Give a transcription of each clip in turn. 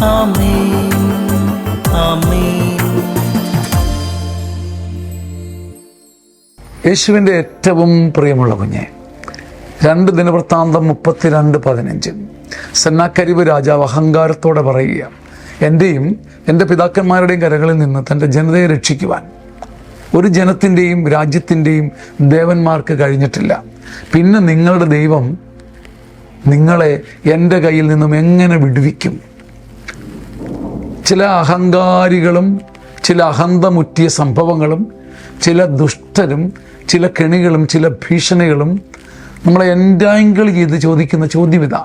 ആമേൻ ആമേൻ. യേശുവിൻ്റെ ഏറ്റവും പ്രിയമുള്ള കുഞ്ഞെ, 2 ദിനവൃത്താന്തം 32:15 സെന്നാക്കരിബ് രാജാവ് അഹങ്കാരത്തോടെ പറയുക, എൻ്റെയും എൻ്റെ പിതാക്കന്മാരുടെയും കരകളിൽ നിന്ന് തൻ്റെ ജനതയെ രക്ഷിക്കുവാൻ ഒരു ജനത്തിൻ്റെയും രാജ്യത്തിൻ്റെയും ദേവന്മാർക്ക് കഴിഞ്ഞിട്ടില്ല. പിന്നെ നിങ്ങളുടെ ദൈവം നിങ്ങളെ എൻ്റെ കയ്യിൽ നിന്നും എങ്ങനെ വിടുവിക്കും? ചില അഹങ്കാരികളും ചില അഹന്തമുറ്റിയ സംഭവങ്ങളും ചില ദുഷ്ടരും ചില കെണികളും ചില ഭീഷണികളും നമ്മളെ എൻറ്റാങ്കിൾ ചെയ്ത് ചോദിക്കുന്ന ചോദ്യം ഇതാ,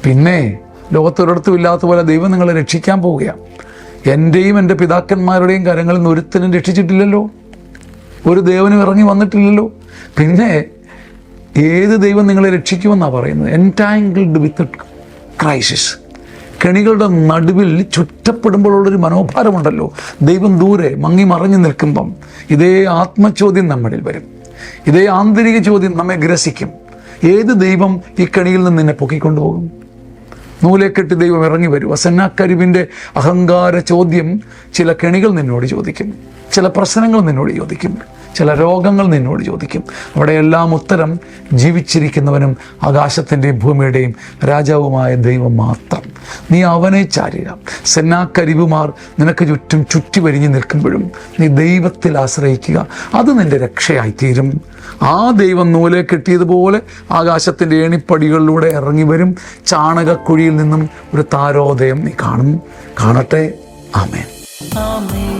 പിന്നെ ലോകത്തൊരിടത്തും ഇല്ലാത്ത പോലെ ദൈവം നിങ്ങളെ രക്ഷിക്കാൻ പോവുകയാണ്. എൻ്റെയും എൻ്റെ പിതാക്കന്മാരുടെയും കരങ്ങളിൽ നിന്ന് ഒരുത്തനും രക്ഷിച്ചിട്ടില്ലല്ലോ, ഒരു ദേവനും ഇറങ്ങി വന്നിട്ടില്ലല്ലോ, പിന്നെ ഏത് ദൈവം നിങ്ങളെ രക്ഷിക്കുമെന്നാണ് പറയുന്നത്? എൻറ്റാങ്കിൾഡ് വിത്ത് ക്രൈസിസ്. കെണികളുടെ നടുവിൽ ചുറ്റപ്പെടുമ്പോഴുള്ളൊരു മനോഭാരമുണ്ടല്ലോ, ദൈവം ദൂരെ മങ്ങി മറഞ്ഞു നിൽക്കുമ്പം ഇതേ ആത്മചോദ്യം നമ്മളിൽ വരും, ഇതേ ആന്തരിക ചോദ്യം നമ്മെ ഗ്രസിക്കും. ഏത് ദൈവം ഈ കെണിയിൽ നിന്ന് നിന്നെ പൊക്കിക്കൊണ്ടുപോകും? നൂലേക്കെട്ടി ദൈവം ഇറങ്ങി വരും. സെന്നാക്കരിബിൻ്റെ അഹങ്കാര ചോദ്യം ചില കെണികൾ നിന്നോട് ചോദിക്കും, ചില പ്രശ്നങ്ങൾ നിന്നോട് ചോദിക്കും, ചില രോഗങ്ങൾ നിന്നോട് ചോദിക്കും. അവിടെയെല്ലാം ഉത്തരം ജീവിച്ചിരിക്കുന്നവനും ആകാശത്തിൻ്റെയും ഭൂമിയുടെയും രാജാവുമായ ദൈവം മാത്രം. നീ അവനെ ചാരുക. സെന്നാക്കരിബുമാർ നിനക്ക് ചുറ്റും ചുറ്റി വരിഞ്ഞു നിൽക്കുമ്പോഴും നീ ദൈവത്തിൽ ആശ്രയിക്കുക, അത് നിൻ്റെ രക്ഷയായിത്തീരും. ആ ദൈവം നൂലെ കെട്ടിയതുപോലെ ആകാശത്തിൻ്റെ ഏണിപ്പടികളിലൂടെ ഇറങ്ങി വരും. ചാണകക്കുഴിയിൽ നിന്നും ഒരു താരോദയം നീ കാണും. കാണട്ടെ. ആമേൻ. ആമേൻ.